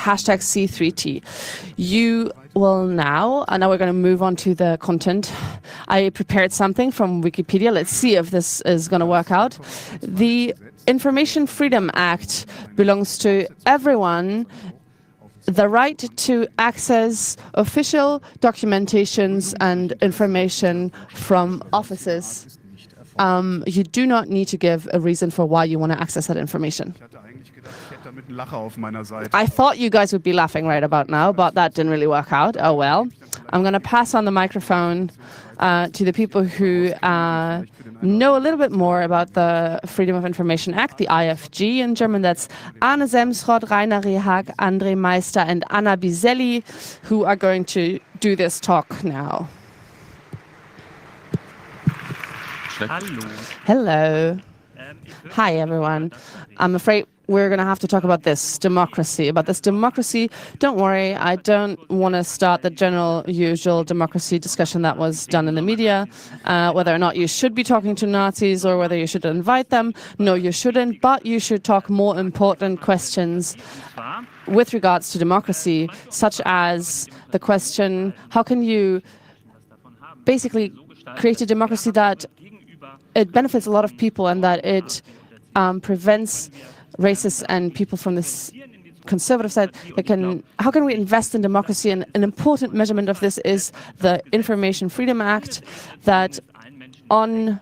hashtag C3T. You will now we're going to move on to the content. I prepared something from Wikipedia. Let's see if this is going to work out. The Information Freedom Act belongs to everyone the right to access official documentations and information from offices. You do not need to give a reason for why you want to access that information. I thought you guys would be laughing right about now, but that didn't really work out. Oh well. I'm going to pass on the microphone to the people who know a little bit more about the Freedom of Information Act, the IFG in German. That's Arne Semsrott, Rainer Rehag, André Meister, and Anna Biselli, who are going to do this talk now. Hello. Hi, everyone. I'm afraid we're going to have to talk about this democracy. Don't worry, I don't want to start the general usual democracy discussion that was done in the media, whether or not you should be talking to Nazis or whether you should invite them. No, you shouldn't, but you should talk more important questions with regards to democracy, such as the question, how can you basically create a democracy that it benefits a lot of people and that it prevents racists and people from this conservative side how can we invest in democracy? And an important measurement of this is the Information Freedom Act, that on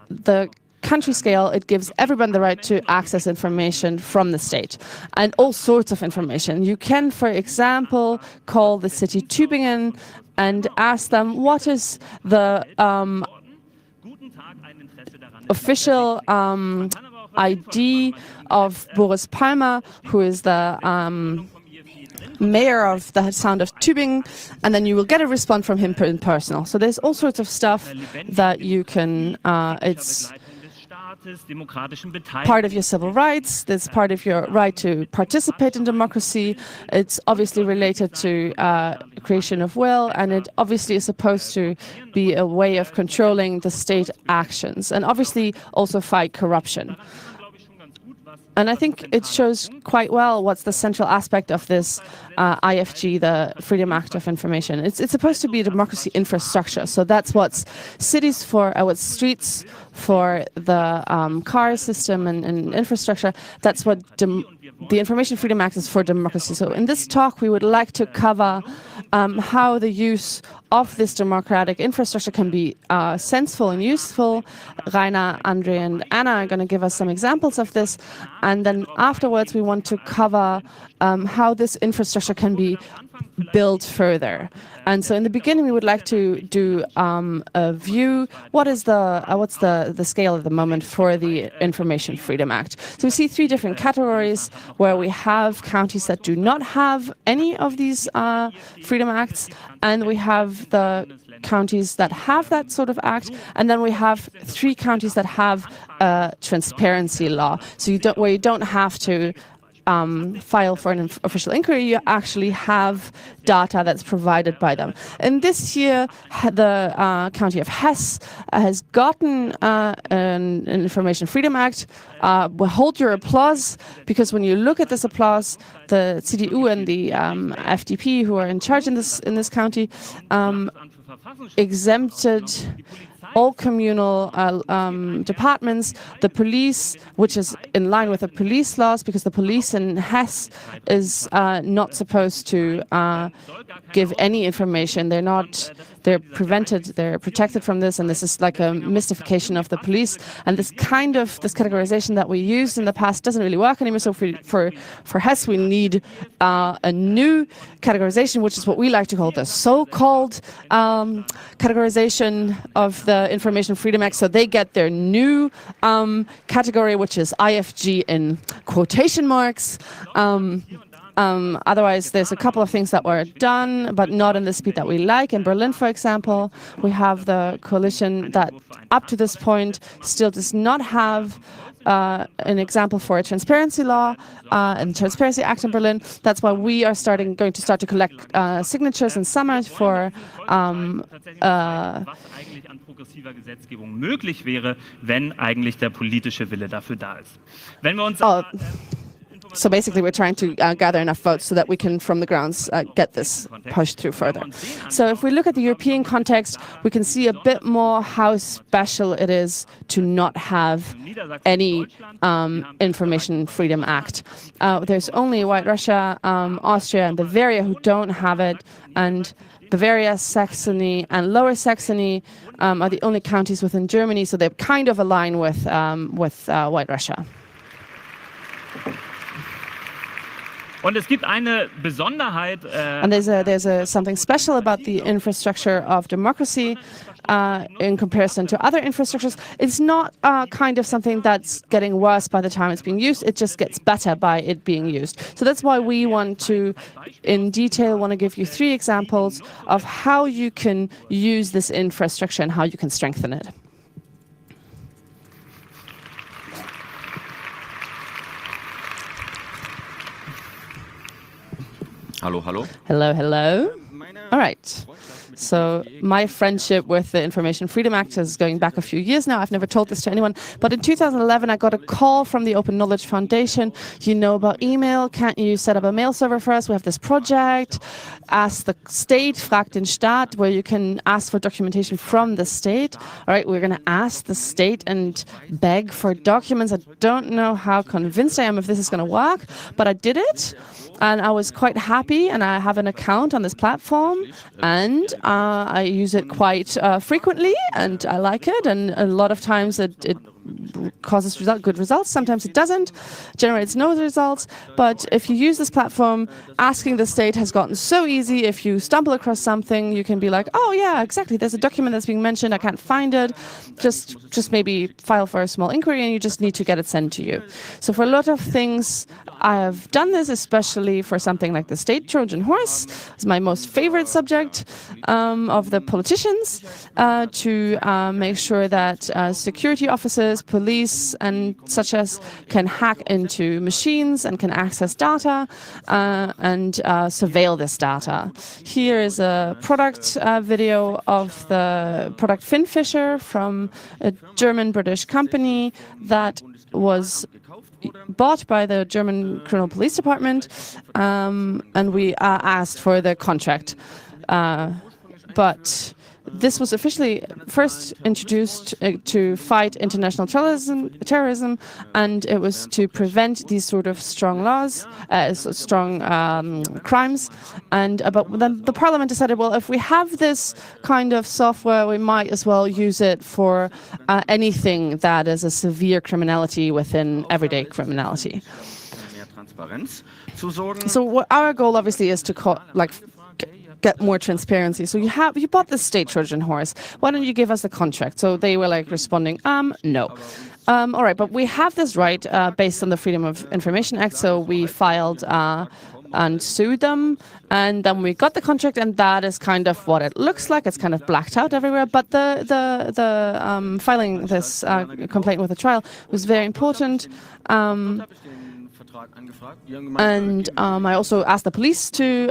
the country scale, it gives everyone the right to access information from the state and all sorts of information. You can, for example, call the city Tübingen and ask them what is the official ID of Boris Palmer, who is the mayor of the sound of Tübingen, and then you will get a response from him in personal. So there's all sorts of stuff that you can, it's part of your civil rights, that's part of your right to participate in democracy. It's obviously related to creation of will, and it obviously is supposed to be a way of controlling the state actions, and obviously also fight corruption. And I think it shows quite well what's the central aspect of this IFG, the Freedom Act of Information. It's supposed to be a democracy infrastructure. So that's what's cities for, what's streets for the car system and infrastructure. That's what the Information Freedom Act is for democracy. So in this talk, we would like to cover how the use of this democratic infrastructure can be senseful and useful. Rainer, Andre, and Anna are going to give us some examples of this. And then afterwards, we want to cover how this infrastructure can be built further. And so in the beginning, we would like to do a view. What's the scale at the moment for the Information Freedom Act? So we see three different categories where we have counties that do not have any of these Freedom Acts, and we have the counties that have that sort of act, and then we have three counties that have a transparency law. So where you don't have to file for an official inquiry, you actually have data that's provided by them. And this year, the county of Hesse has gotten an Information Freedom Act. Hold your applause, because when you look at this applause, the CDU and the FDP, who are in charge in this county, exempted all communal departments, the police, which is in line with the police laws, because the police in Hesse is not supposed to give any information. They're protected from this, and this is like a mystification of the police. And this categorization that we used in the past doesn't really work anymore. So for Hesse, we need a new categorization, which is what we like to call the so-called categorization of the Information Freedom Act. So they get their new category, which is IFG in quotation marks. Otherwise, there's a couple of things that were done, but not in the speed that we like. In Berlin, for example, we have the coalition that up to this point still does not have an example for a transparency law and Transparency Act in Berlin. That's why we are going to start to collect signatures in summer for progressiver Gesetzgebung möglich wäre, wenn eigentlich der politische Wille dafür da ist. Wenn wir uns So basically, we're trying to gather enough votes so that we can, from the grounds, get this pushed through further. So if we look at the European context, we can see a bit more how special it is to not have any Information Freedom Act. There's only White Russia, Austria, and Bavaria who don't have it, and Bavaria, Saxony, and Lower Saxony are the only counties within Germany, so they kind of align with White Russia. Und es gibt eine Besonderheit. And there's something special about the infrastructure of democracy in comparison to other infrastructures. It's not kind of something that's getting worse by the time it's being used. It just gets better by it being used. So that's why we want to, in detail, want to give you 3 examples of how you can use this infrastructure and how you can strengthen it. Hallo, hallo. Hello, hello. All right. So my friendship with the Information Freedom Act is going back a few years now. I've never told this to anyone. But in 2011, I got a call from the Open Knowledge Foundation. You know about email. Can't you set up a mail server for us? We have this project. Ask the state, frag den Staat, where you can ask for documentation from the state. All right, we're going to ask the state and beg for documents. I don't know how convinced I am if this is going to work, but I did it. And I was quite happy, and I have an account on this platform, and I use it quite frequently, and I like it, and a lot of times it causes good results. Sometimes it doesn't, generates no results. But if you use this platform, asking the state has gotten so easy. If you stumble across something, you can be like, oh yeah, exactly, there's a document that's being mentioned, I can't find it. Just maybe file for a small inquiry, and you just need to get it sent to you. So for a lot of things, I have done this, especially for something like the state Trojan horse. It's my most favorite subject of the politicians, to make sure that security officers, police, and such as can hack into machines and can access data and surveil this data. Here is a product video of the product Finfisher from a German-British company that was bought by the German Criminal Police Department, and we asked for the contract. But this was officially first introduced to fight international terrorism, and it was to prevent these sort of strong laws, strong crimes. But then the parliament decided, well, if we have this kind of software, we might as well use it for anything that is a severe criminality within everyday criminality. So what our goal obviously is to get more transparency. So you bought the state Trojan horse. Why don't you give us the contract? So they were like responding, no. All right, but we have this right based on the Freedom of Information Act. So we filed and sued them, and then we got the contract, and that is kind of what it looks like. It's kind of blacked out everywhere. But the filing this complaint with the trial was very important. And I also asked the police to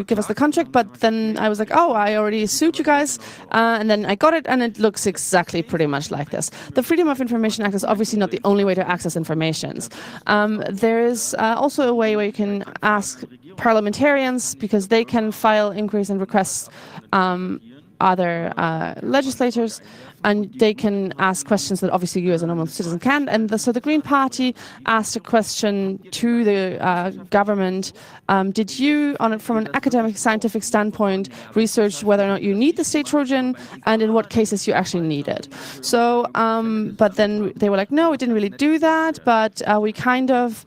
give us the contract, but then I was like, oh, I already sued you guys, and then I got it, and it looks exactly pretty much like this. The Freedom of Information Act is obviously not the only way to access information. There is also a way where you can ask parliamentarians, because they can file inquiries and requests other legislators, and they can ask questions that obviously you as a normal citizen can. And so the Green Party asked a question to the government. Did you, from an academic scientific standpoint, research whether or not you need the state Trojan, and in what cases you actually need it? So, but then they were like, no, we didn't really do that, but we kind of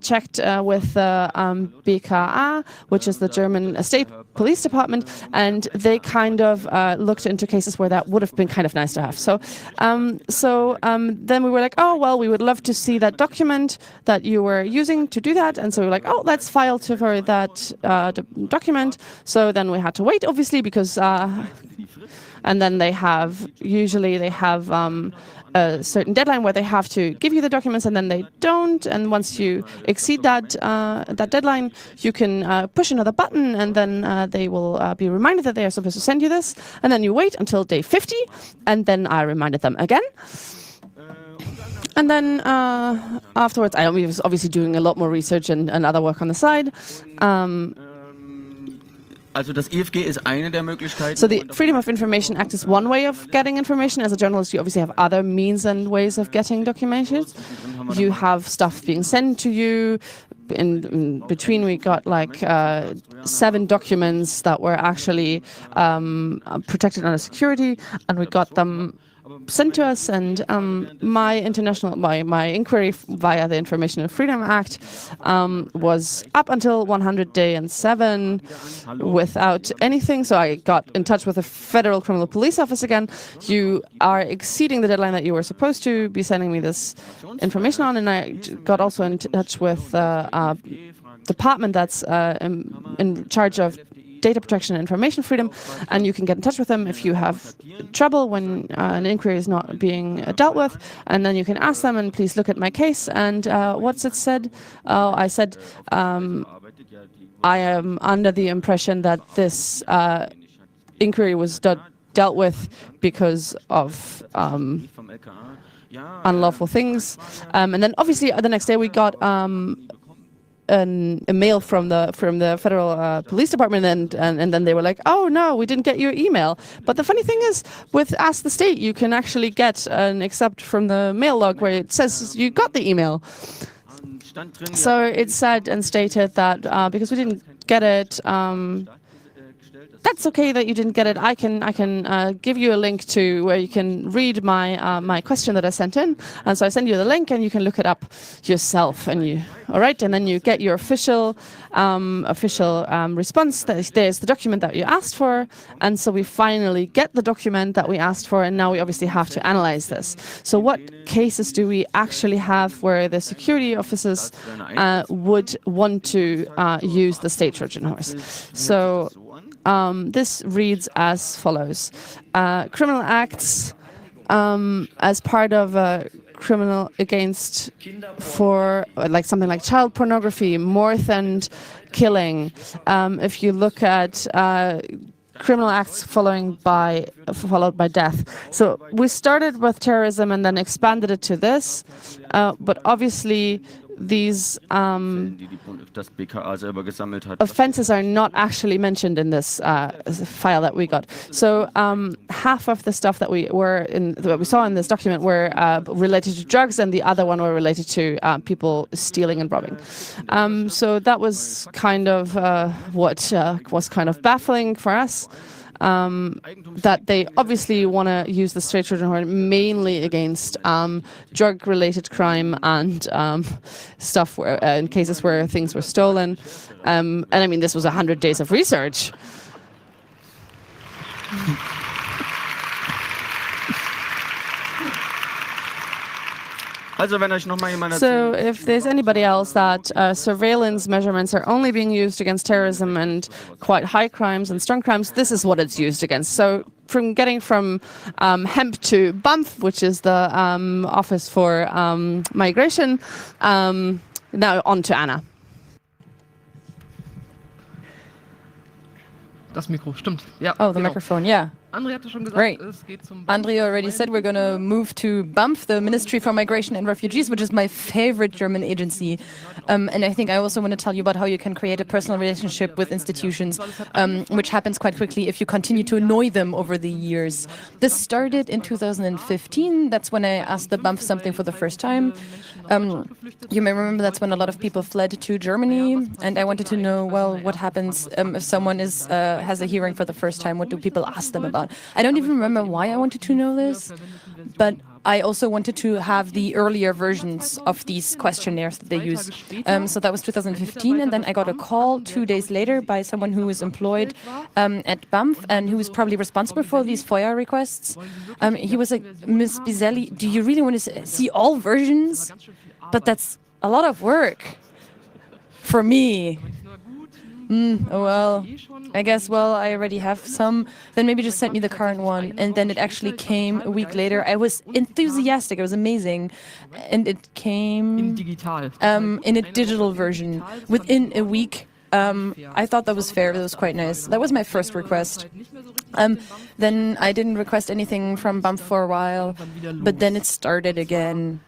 checked with the BKA, which is the German state police department, and they kind of looked into cases where that would have been kind of nice to have. So, then we were like, oh, well, we would love to see that document that you were using to do that. And so we were like, oh, let's file for that document. So then we had to wait, obviously, because, and then usually they have a certain deadline where they have to give you the documents, and then they don't. And once you exceed that deadline, you can push another button, and then they will be reminded that they are supposed to send you this. And then you wait until day 50, and then I reminded them again. And then afterwards, I was obviously doing a lot more research and other work on the side. Also das IFG ist eine der Möglichkeiten. So the Freedom of Information Act is one way of getting information. As a journalist, you obviously have other means and ways of getting documented. You have stuff being sent to you. In between, we got like 7 documents that were actually protected under security, and we got them sent to us. And my inquiry via the Information and Freedom Act was up until 107 without anything. So I got in touch with the Federal Criminal Police Office again. You are exceeding the deadline that you were supposed to be sending me this information on, and I got also in touch with the department that's in charge of data protection and information freedom, and you can get in touch with them if you have trouble when an inquiry is not being dealt with, and then you can ask them, and please look at my case. And what's it said? I said, I am under the impression that this inquiry was dealt with because of unlawful things. And then obviously the next day we got a mail from the Federal Police Department, and then they were like, oh no, we didn't get your email. But the funny thing is, with Ask the State, you can actually get an excerpt from the mail log where it says you got the email. So it said and stated that because we didn't get it, that's okay that you didn't get it. I can give you a link to where you can read my question that I sent in, and so I send you the link, and you can look it up yourself. And all right, and then you get your official response. There's the document that you asked for, and so we finally get the document that we asked for, and now we obviously have to analyze this. So what cases do we actually have where the security officers would want to use the state Trojan horse? So this reads as follows. Criminal acts as part of a criminal against for like something like child pornography, more than killing. If you look at criminal acts followed by death. So we started with terrorism and then expanded it to this, but obviously these offenses are not actually mentioned in this file that we got. So half of the stuff that we saw in this document were related to drugs, and the other one were related to people stealing and robbing. So that was kind of what was kind of baffling for us. That they obviously want to use the state Trojan horse mainly against drug-related crime and stuff where, in cases where things were stolen. And I mean, this was 100 days of research. So if there's anybody else that surveillance measurements are only being used against terrorism and quite high crimes and strong crimes, this is what it's used against. So getting from hemp to BAMF, which is the Office for Migration, now on to Anna. Das Mikro, stimmt. Ja, oh, the microphone, yeah. Andre hatte schon gesagt, right. Es geht zum Andre already said we're going to move to BAMF, the Ministry for Migration and Refugees, which is my favorite German agency. And I think I also want to tell you about how you can create a personal relationship with institutions, which happens quite quickly if you continue to annoy them over the years. This started in 2015. That's when I asked the BAMF something for the first time. You may remember that's when a lot of people fled to Germany, and I wanted to know, well, what happens if someone has a hearing for the first time? What do people ask them about? I don't even remember why I wanted to know this, but I also wanted to have the earlier versions of these questionnaires that they use. So that was 2015, and then I got a call 2 days later by someone who was employed at BAMF and who was probably responsible for these FOIA requests. He was like, Ms. Biselli, do you really want to see all versions? But that's a lot of work for me. Oh, well, I guess, I already have some. Then maybe just send me the current one. And then it actually came a week later. I was enthusiastic. It was amazing. And it came in a digital version within a week. I thought that was fair. That was quite nice. That was my first request. Then I didn't request anything from BAMF for a while. But then it started again.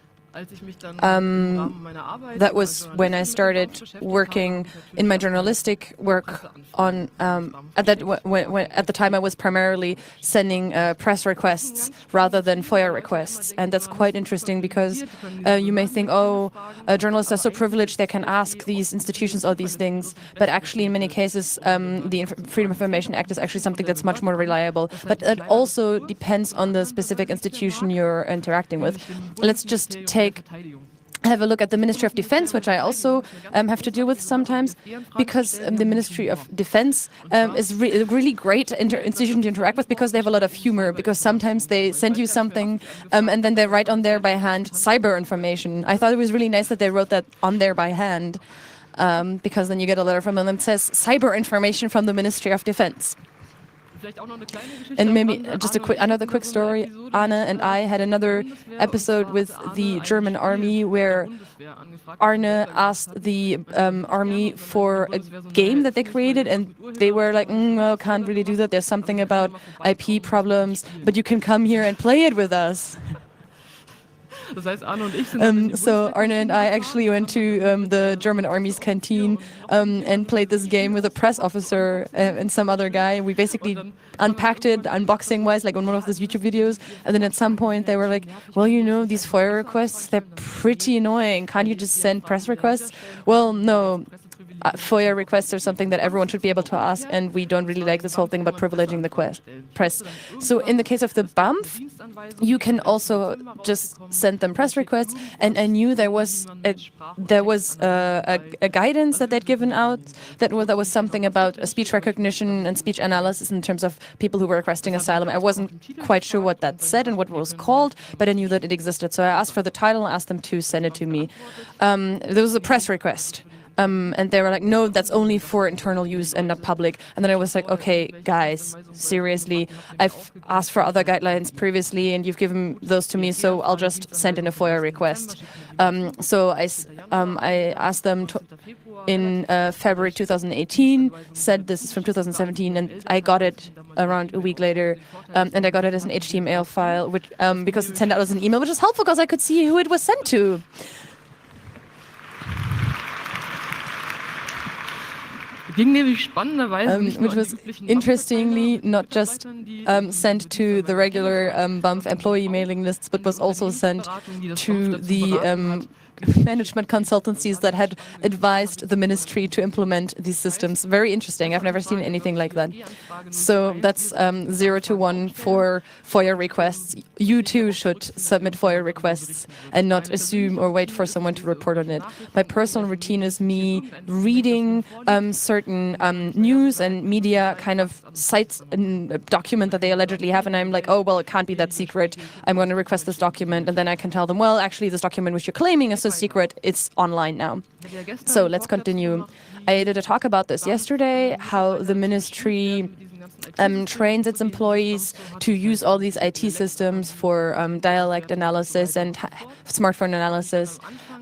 That was when I started working in my journalistic work on, at the time I was primarily sending press requests rather than FOIA requests. And that's quite interesting because you may think, oh, journalists are so privileged they can ask these institutions all these things. But actually, in many cases, the Freedom of Information Act is actually something that's much more reliable. But it also depends on the specific institution you're interacting with. Let's just have a look at the Ministry of Defense, which I also have to deal with sometimes, because the Ministry of Defense is a really great institution to interact with because they have a lot of humor, because sometimes they send you something and then they write on there by hand cyber information. I thought it was really nice that they wrote that on there by hand, because then you get a letter from them that says cyber information from the Ministry of Defense. And maybe just another quick story. Anna and I had another episode with the German army where Arne asked the army for a game that they created, and they were like, well, can't really do that. There's something about IP problems, but you can come here and play it with us. So Arne and I actually went to the German Army's canteen and played this game with a press officer and some other guy. We basically unpacked it unboxing-wise, like on one of those YouTube videos. And then at some point they were like, well, you know, these FOIA requests, they're pretty annoying. Can't you just send press requests? Well, no. FOIA requests are something that everyone should be able to ask, and we don't really like this whole thing about privileging the press. So in the case of the BAMF, you can also just send them press requests, and I knew there was a guidance that they'd given out that was something about speech recognition and speech analysis in terms of people who were requesting asylum. I wasn't quite sure what that said and what it was called, but I knew that it existed. So I asked for the title and asked them to send it to me. There was a press request. And they were like, no, that's only for internal use and not public. And then I was like, okay, guys, seriously, I've asked for other guidelines previously and you've given those to me, so I'll just send in a FOIA request. So I asked them in February 2018, said this is from 2017, and I got it around a week later, and I got it as an HTML file, which because it sent out as an email, which is helpful because I could see who it was sent to. Which was interestingly not just sent to the regular BAMF employee mailing lists, but was also sent to the management consultancies that had advised the ministry to implement these systems. Very interesting. I've never seen anything like that. So that's 0 to 1 for FOIA requests. You too should submit FOIA requests and not assume or wait for someone to report on it. My personal routine is me reading certain news and media kind of sites and document that they allegedly have, and I'm like, oh, well, it can't be that secret. I'm going to request this document, and then I can tell them, well, actually, this document which you're claiming is so secret, it's online now. So let's continue. I did a talk about this yesterday, how the ministry trains its employees to use all these IT systems for dialect analysis and smartphone analysis.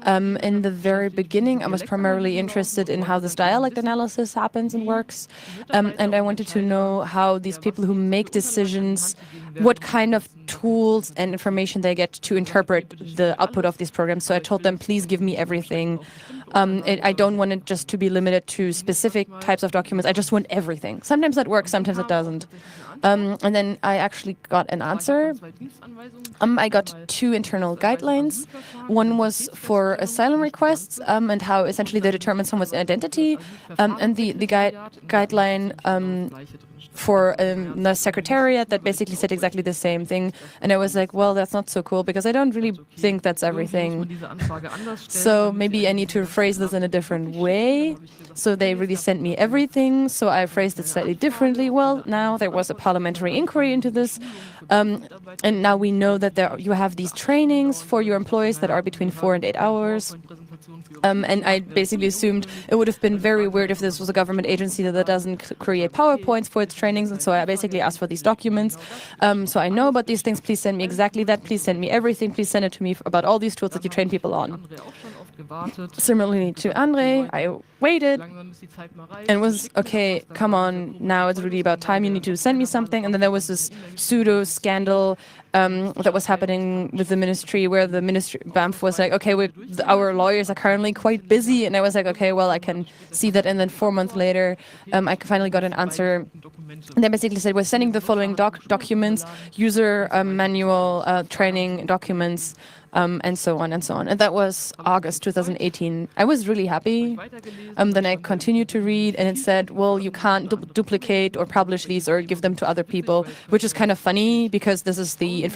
In the very beginning, I was primarily interested in how this dialect analysis happens and works. And I wanted to know how these people who make decisions, what kind of tools and information they get to interpret the output of these programs. So I told them, please give me everything. I don't want it just to be limited to specific types of documents. I just want everything. Sometimes that works, sometimes it doesn't. And then I actually got an answer. I got 2 internal guidelines. One was for asylum requests and how essentially they determine someone's identity. And the guideline for the secretariat that basically said exactly the same thing. And I was like, well, that's not so cool because I don't really think that's everything. So maybe I need to phrase this in a different way. So they really sent me everything. So I phrased it slightly differently. Well, now there was a parliamentary inquiry into this. And now we know that you have these trainings for your employees that are between 4 and 8 hours. And I basically assumed it would have been very weird if this was a government agency that doesn't create PowerPoints for its trainings. And so I basically asked for these documents. So I know about these things. Please send me exactly that. Please send me everything. Please send it to me about all these tools that you train people on. Similarly to Andre, I waited and was, okay, come on, now it's really about time. You need to send me something. And then there was this pseudo scandal that was happening with the ministry, where the ministry BAMF was like, okay, our lawyers are currently quite busy, and I was like, okay, well, I can see that. And then 4 months later, I finally got an answer. And they basically said, we're sending the following documents, user manual, training documents, and so on and so on. And that was August 2018. I was really happy. Then I continued to read, and it said, well, you can't duplicate or publish these or give them to other people, which is kind of funny because this is the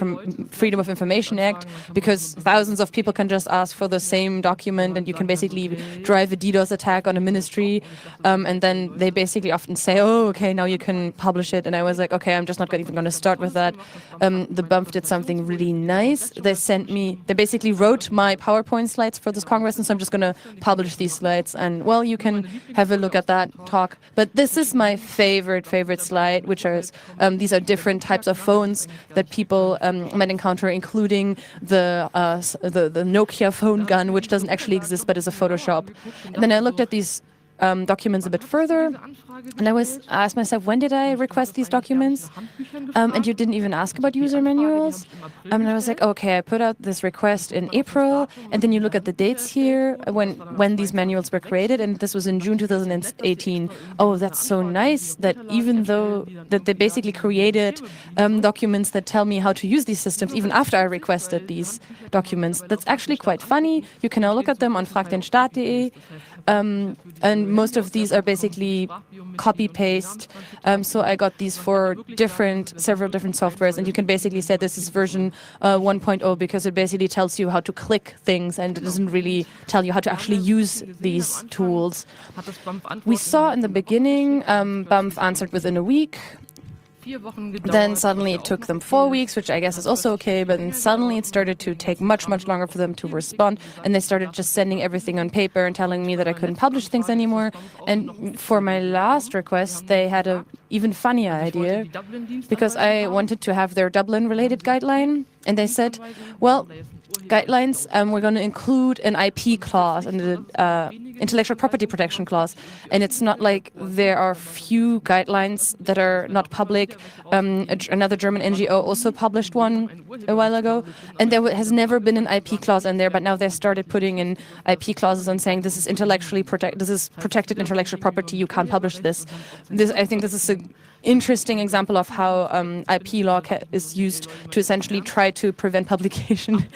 Freedom of Information Act, because thousands of people can just ask for the same document, and you can basically drive a DDoS attack on a ministry. And then they basically often say, oh, okay, now you can publish it. And I was like, okay, I'm just not even going to start with that. The BAMF did something really nice. They basically wrote my PowerPoint slides for this Congress, and so I'm just going to publish these slides. And, well, you can have a look at that talk. But this is my favorite slide, which is these are different types of phones that people might encounter, including the Nokia phone gun, which doesn't actually exist but is a Photoshop. And then I looked at these documents a bit further, and I asked myself, when did I request these documents? And you didn't even ask about user manuals. And I was like, okay, I put out this request in April, and then you look at the dates here when these manuals were created, and this was in June 2018. Oh, that's so nice that even though that they basically created documents that tell me how to use these systems, even after I requested these documents. That's actually quite funny. You can now look at them on fragdenstaat.de. And most of these are basically copy-paste. So I got these for several different softwares, and you can basically say this is version 1.0 because it basically tells you how to click things, and it doesn't really tell you how to actually use these tools. We saw in the beginning, BAMF answered within a week. Then suddenly it took them 4 weeks, which I guess is also okay, but then suddenly it started to take much, much longer for them to respond, and they started just sending everything on paper and telling me that I couldn't publish things anymore. And for my last request, they had an even funnier idea, because I wanted to have their Dublin-related guideline, and they said, well, guidelines, we're going to include an IP clause and the intellectual property protection clause. And it's not like there are few guidelines that are not public. Another German NGO also published one a while ago, and there has never been an IP clause in there, but now they started putting in IP clauses and saying this is protected intellectual property, you can't publish this. I think this is an interesting example of how IP law is used to essentially try to prevent publication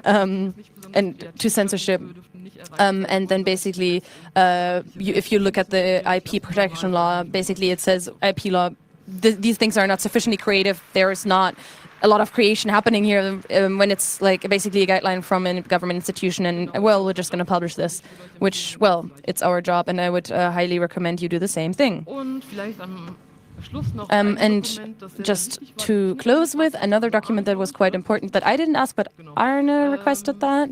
and to censorship. And then basically, if you look at the IP protection law, basically it says IP law, these things are not sufficiently creative. There is not a lot of creation happening here when it's like basically a guideline from a government institution, and, well, we're just going to publish this, which, well, it's our job, and I would highly recommend you do the same thing. And just to close with, another document that was quite important that I didn't ask, but Arne requested that.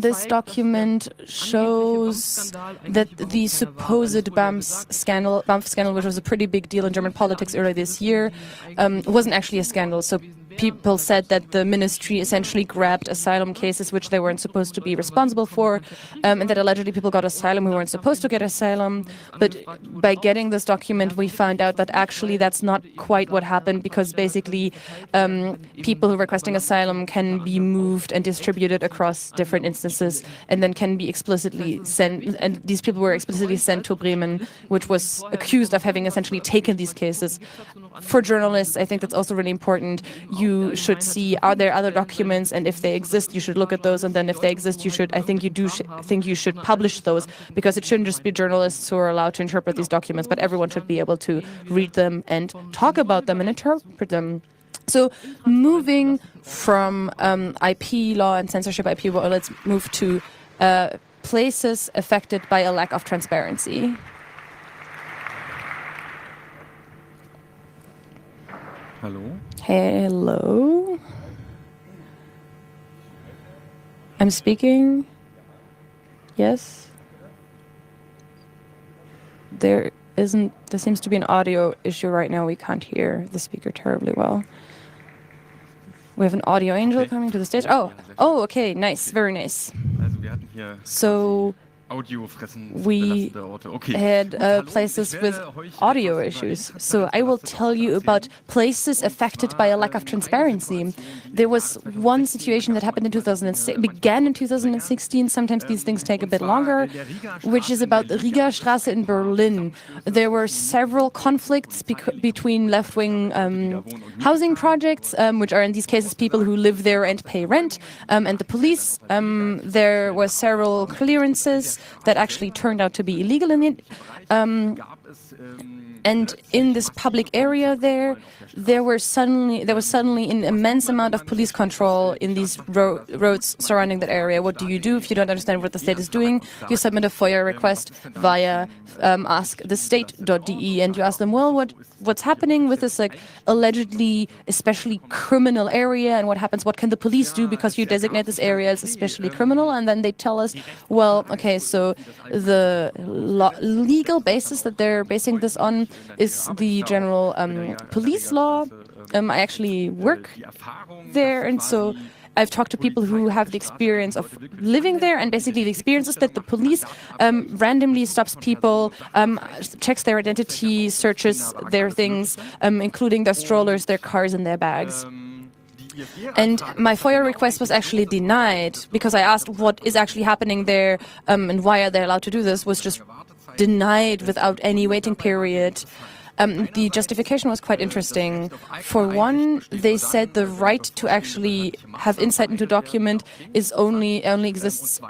This document shows that the supposed BAMF scandal, which was a pretty big deal in German politics earlier this year, wasn't actually a scandal. So people said that the ministry essentially grabbed asylum cases which they weren't supposed to be responsible for, and that allegedly people got asylum who weren't supposed to get asylum. But by getting this document, we found out that actually that's not quite what happened, because basically people who are requesting asylum can be moved and distributed across different instances, and then can be explicitly sent, and these people were explicitly sent to Bremen, which was accused of having essentially taken these cases. For journalists, I think that's also really important. You should see, are there other documents, and if they exist, you should look at those, and then if they exist, you should publish those, because it shouldn't just be journalists who are allowed to interpret these documents, but everyone should be able to read them and talk about them and interpret them. So moving from IP law and censorship IP law, let's move to places affected by a lack of transparency. Hello? Hello? I'm speaking? Yes? There seems to be an audio issue right now. We can't hear the speaker terribly well. We have an audio angel coming to the stage. Oh, okay, nice, very nice. So we had places with audio issues. So I will tell you about places affected by a lack of transparency. There was one situation that happened in 2006, began in 2016. Sometimes these things take a bit longer, which is about the Riga Straße in Berlin. There were several conflicts between left-wing housing projects, which are in these cases people who live there and pay rent, and the police. There were several clearances that actually turned out to be illegal in the and in this public area there was suddenly an immense amount of police control in these roads surrounding that area. What do you do if you don't understand what the state is doing? You submit a FOIA request via askthestate.de, and you ask them, well, what's happening with this allegedly especially criminal area, and what happens? What can the police do because you designate this area as especially criminal? And then they tell us, well, okay, so the legal basis that they're basing this on is the general police law. I actually work there, and so I've talked to people who have the experience of living there, and basically the experience is that the police randomly stops people, checks their identity, searches their things, including their strollers, their cars, and their bags. And my FOIA request was actually denied because I asked what is actually happening there and why are they allowed to do this, was just denied without any waiting period. The justification was quite interesting. For one, they said the right to actually have insight into a document is only exists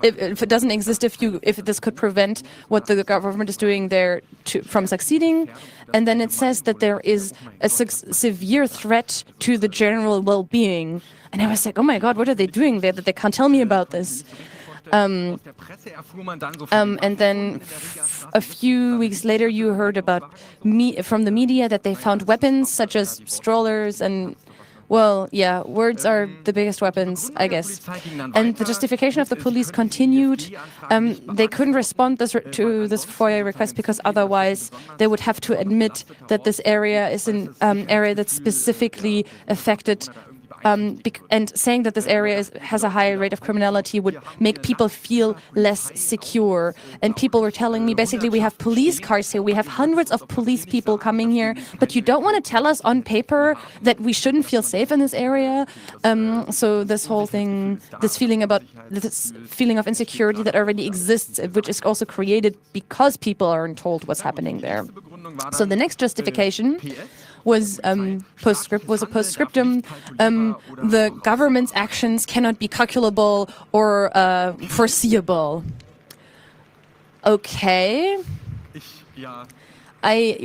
if it doesn't exist if this could prevent what the government is doing there from succeeding. And then it says that there is a severe threat to the general well-being. And I was like, oh my God, what are they doing there that they can't tell me about this? And then a few weeks later, you heard about from the media that they found weapons such as strollers and, well, yeah, words are the biggest weapons, I guess. And the justification of the police continued. They couldn't respond to this FOIA request because otherwise they would have to admit that this area is an area that's specifically affected. And saying that this area has a high rate of criminality would make people feel less secure. And people were telling me, basically, we have police cars here, we have hundreds of police people coming here, but you don't want to tell us on paper that we shouldn't feel safe in this area. So this whole thing, this feeling of insecurity that already exists, which is also created because people aren't told what's happening there. So the next justification was a postscriptum. The government's actions cannot be calculable or foreseeable. Okay. I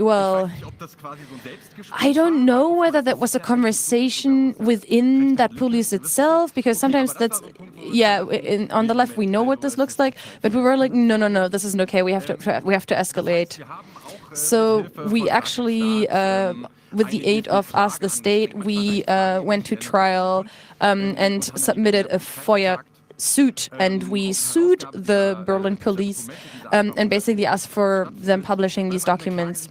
don't know whether that was a conversation within that police itself, because sometimes that's, on the left we know what this looks like, but we were like, no, this isn't okay. We have to escalate. So we actually, with the aid of Ask the State, we went to trial and submitted a FOIA suit, and we sued the Berlin police and basically asked for them publishing these documents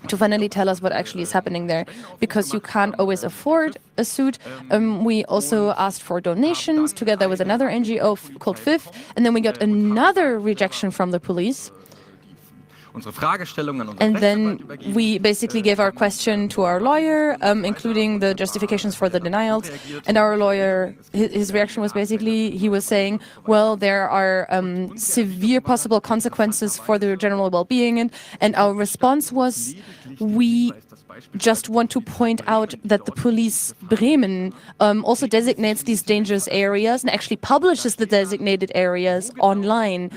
to finally tell us what actually is happening there, because you can't always afford a suit. We also asked for donations together with another NGO called FIF, and then we got another rejection from the police. And then we basically gave our question to our lawyer, including the justifications for the denials. And our lawyer, his reaction was basically, he was saying, well, there are severe possible consequences for the general well-being. And our response was, we just want to point out that the police Bremen also designates these dangerous areas and actually publishes the designated areas online,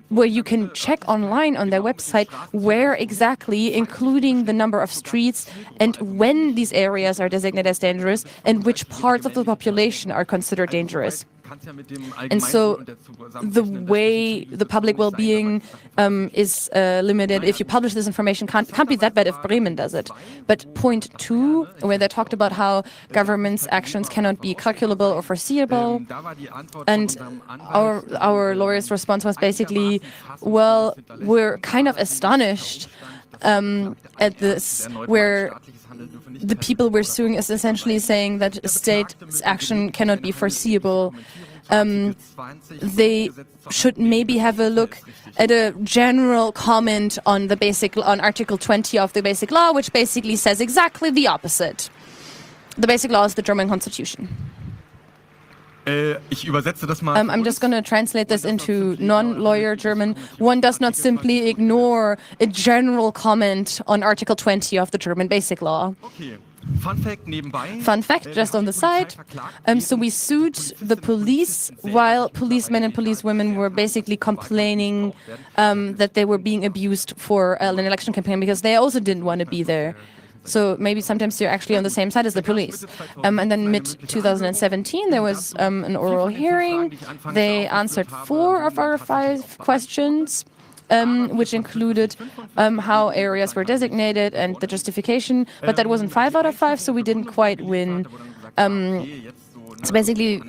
where you can check online on their website where exactly, including the number of streets and when these areas are designated as dangerous and which parts of the population are considered dangerous. And so the way the public well-being is limited, if you publish this information, can't be that bad if Bremen does it. But point 2, where they talked about how government's actions cannot be calculable or foreseeable, and our lawyer's response was basically, well, we're kind of astonished at this, where the people we're suing is essentially saying that state action cannot be foreseeable. They should maybe have a look at a general comment on on Article 20 of the Basic Law, which basically says exactly the opposite. The Basic Law is the German Constitution. I'm just going to translate this into non-lawyer German. One does not simply ignore a general comment on Article 20 of the German Basic Law. Fun fact, just on the side. So we sued the police while policemen and policewomen were basically complaining that they were being abused for an election campaign because they also didn't want to be there. So maybe sometimes you're actually on the same side as the police. And then mid-2017, there was an oral hearing. They answered 4 of our 5 questions, which included how areas were designated and the justification. But that wasn't 5 out of 5, so we didn't quite win. So basically,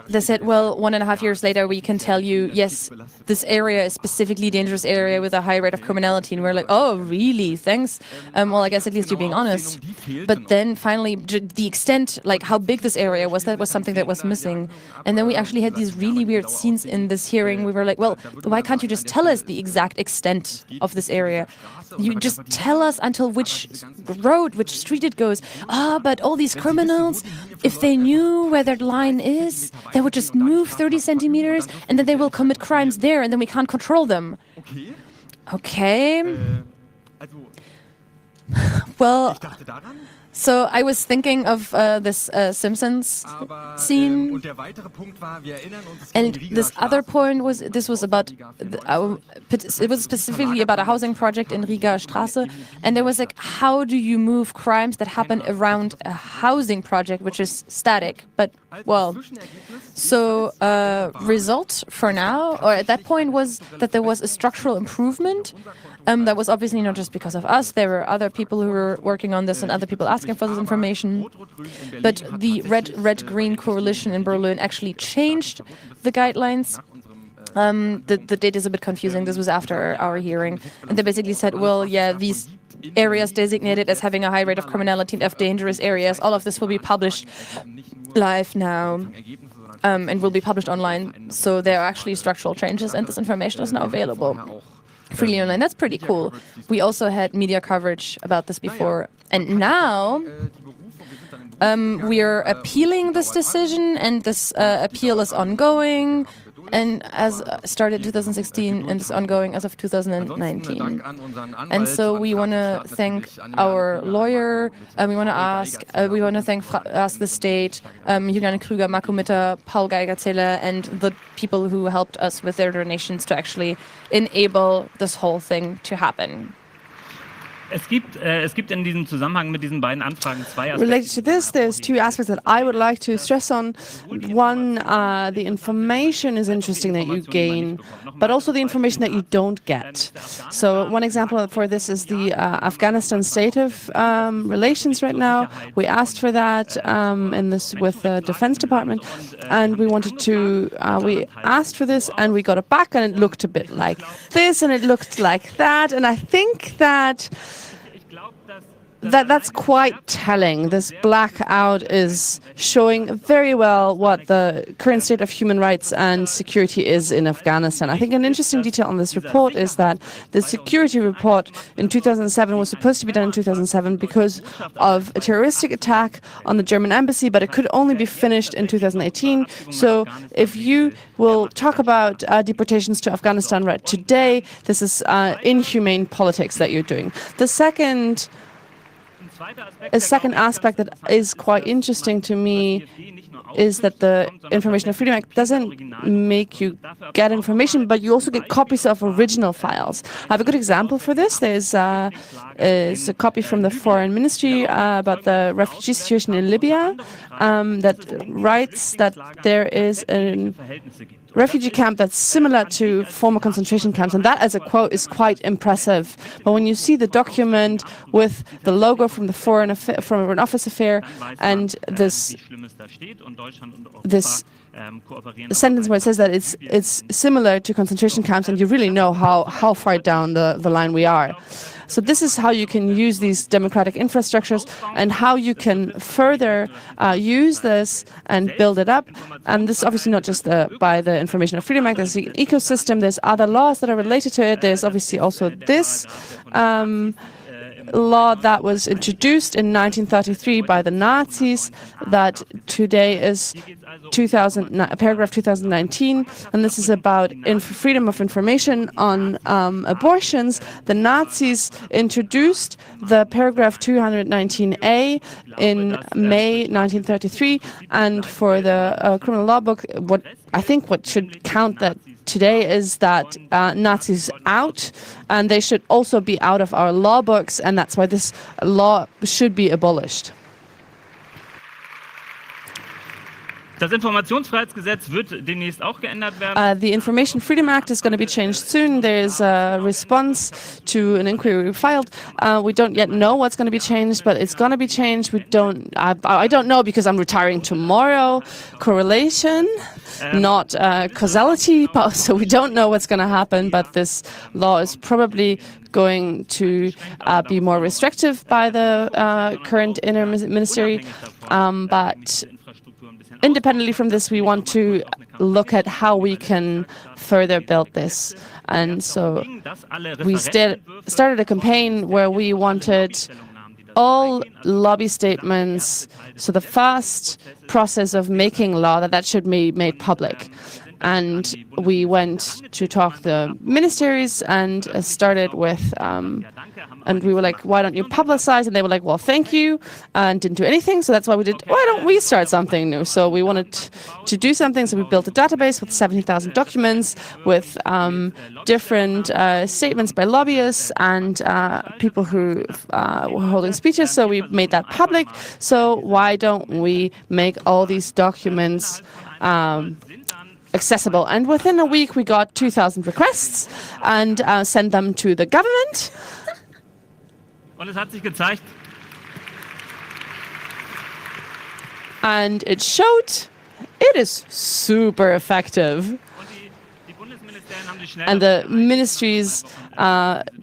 they said, well, 1.5 years later, we can tell you, yes, this area is specifically a dangerous area with a high rate of criminality. And we're like, oh, really? Thanks. Well, I guess at least you're being honest. But then finally, the extent, like how big this area was, that was something that was missing. And then we actually had these really weird scenes in this hearing. We were like, well, why can't you just tell us the exact extent of this area? You just tell us until which road, which street it goes. But all these criminals, if they knew where their line is, they would just move 30 centimeters and then they will commit crimes there and then we can't control them. Okay. Well, so I was thinking of this Simpsons scene, and this other point was, it was specifically about a housing project in Riga Straße, and there was like, how do you move crimes that happen around a housing project, which is static, but well, so result for now, or at that point, was that there was a structural improvement. That was obviously not just because of us. There were other people who were working on this and other people asking for this information. But the Red-Green coalition in Berlin actually changed the guidelines. The date is a bit confusing. This was after our hearing. And they basically said, well, yeah, these areas designated as having a high rate of criminality and of dangerous areas, all of this will be published live now. And will be published online. So there are actually structural changes and this information is now available freely online. That's pretty cool. We also had media coverage about this before. And now we are appealing this decision, and this appeal is ongoing, and as started 2016 and is ongoing as of 2019. And so we want to thank our lawyer. We want to ask the state, Juliane Krüger, Marco Mitter, Paul Geiger-Zeller, and the people who helped us with their donations to actually enable this whole thing to happen. Es gibt in diesem Zusammenhang mit diesen beiden Anfragen 2 Aspekte. Related to this, there's 2 aspects that I would like to stress on. One, the information is interesting that you gain, but also the information that you don't get. So one example for this is the Afghanistan state of relations right now. We asked for that with the Defense Department, and we asked for this, and we got it back, and it looked a bit like this, and it looked like that, and I think that's quite telling. This blackout is showing very well what the current state of human rights and security is in Afghanistan. I think an interesting detail on this report is that the security report in 2007 was supposed to be done in 2007 because of a terroristic attack on the German embassy, but it could only be finished in 2018. So if you will talk about deportations to Afghanistan right today, this is inhumane politics that you're doing. A second aspect that is quite interesting to me is that the Information Freedom Act doesn't make you get information, but you also get copies of original files. I have a good example for this. There's a copy from the Foreign Ministry about the refugee situation in Libya that writes that there is a refugee camp that's similar to former concentration camps, and that as a quote is quite impressive. But when you see the document with the logo from the Foreign Office affair and this sentence where it says that it's similar to concentration camps, and you really know how far down the line we are. So this is how you can use these democratic infrastructures and how you can further use this and build it up. And this is obviously not just by the Information and Freedom Act. There's the ecosystem. There's other laws that are related to it. There's obviously also this law that was introduced in 1933 by the Nazis that today is paragraph 2019, and this is about freedom of information on abortions. The Nazis introduced the paragraph 219A in May 1933, and for the criminal law book, what should count that today is that Nazis out, and they should also be out of our law books, and that's why this law should be abolished. Das Informationsfreiheitsgesetz wird demnächst auch geändert werden. The Information Freedom Act is going to be changed soon. There's a response to an inquiry we filed. We don't yet know what's going to be changed, but it's going to be changed. I don't know because I'm retiring tomorrow. Correlation, not causality, so we don't know what's going to happen, but this law is probably going to be more restrictive by the current inner ministry, but independently from this, we want to look at how we can further build this. And so we started a campaign where we wanted all lobby statements, so the fast process of making law, that should be made public. And we went to talk to the ministries and started with, and we were like, why don't you publicize? And they were like, well, thank you, and didn't do anything. So that's why we did, why don't we start something new? So we wanted to do something. So we built a database with 70,000 documents with different statements by lobbyists and people who were holding speeches. So we made that public. So why don't we make all these documents accessible? And within a week, we got 2,000 requests and sent them to the government. Und es hat sich gezeigt, and it showed it is super effective. And the ministries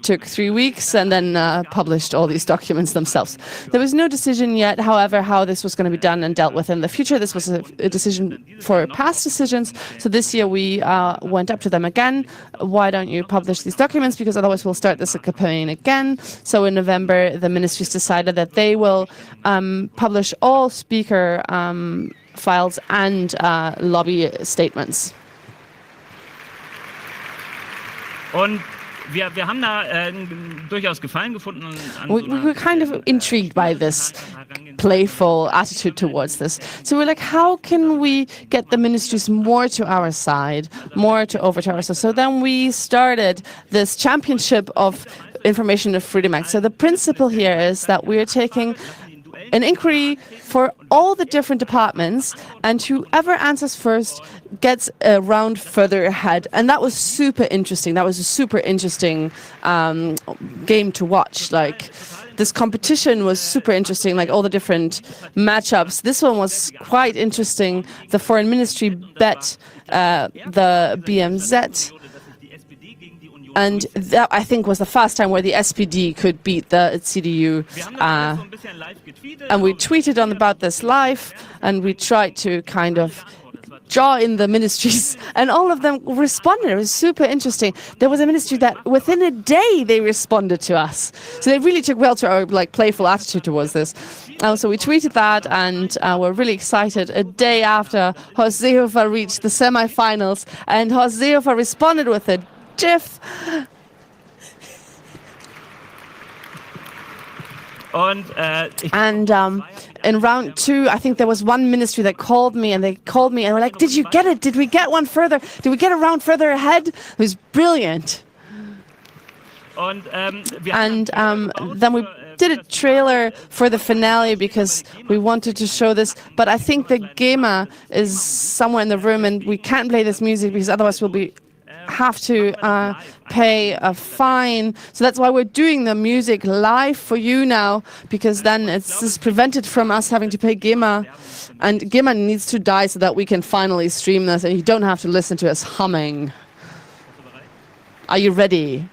took 3 weeks and then published all these documents themselves. There was no decision yet, however, how this was going to be done and dealt with in the future. This was a decision for past decisions. So this year we went up to them again. Why don't you publish these documents? Because otherwise we'll start this campaign again. So in November, the ministries decided that they will publish all speaker files and lobby statements. Und wir haben da durchaus Gefallen gefunden. We were kind of intrigued by this playful attitude towards this. So we're like, how can we get the ministries more to our side, more to over to our side? So then we started this championship of Information and Freedom Act. So the principle here is that we're taking an inquiry for all the different departments, and whoever answers first gets a round further ahead. And that was super interesting. That was a super interesting game to watch. Like, this competition was super interesting, like all the different matchups. This one was quite interesting. The foreign ministry bet the BMZ. And that, I think, was the first time where the SPD could beat the CDU. And we tweeted about this live, and we tried to kind of draw in the ministries, and all of them responded. It was super interesting. There was a ministry that within a day they responded to us. So they really took well to our playful attitude towards this. So we tweeted that, and we're really excited. A day after Horst Seehofer reached the semifinals, and Horst Seehofer responded with a GIF. And in round 2, I think there was one ministry that called me, and were like, did you get it? Did we get one further? Did we get a round further ahead? It was brilliant. And then we did a trailer for the finale because we wanted to show this, but I think the GEMA is somewhere in the room, and we can't play this music because otherwise we'll have to pay a fine. So that's why we're doing the music live for you now, because then it's prevented from us having to pay GEMA. And GEMA needs to die so that we can finally stream this and you don't have to listen to us humming. Are you ready?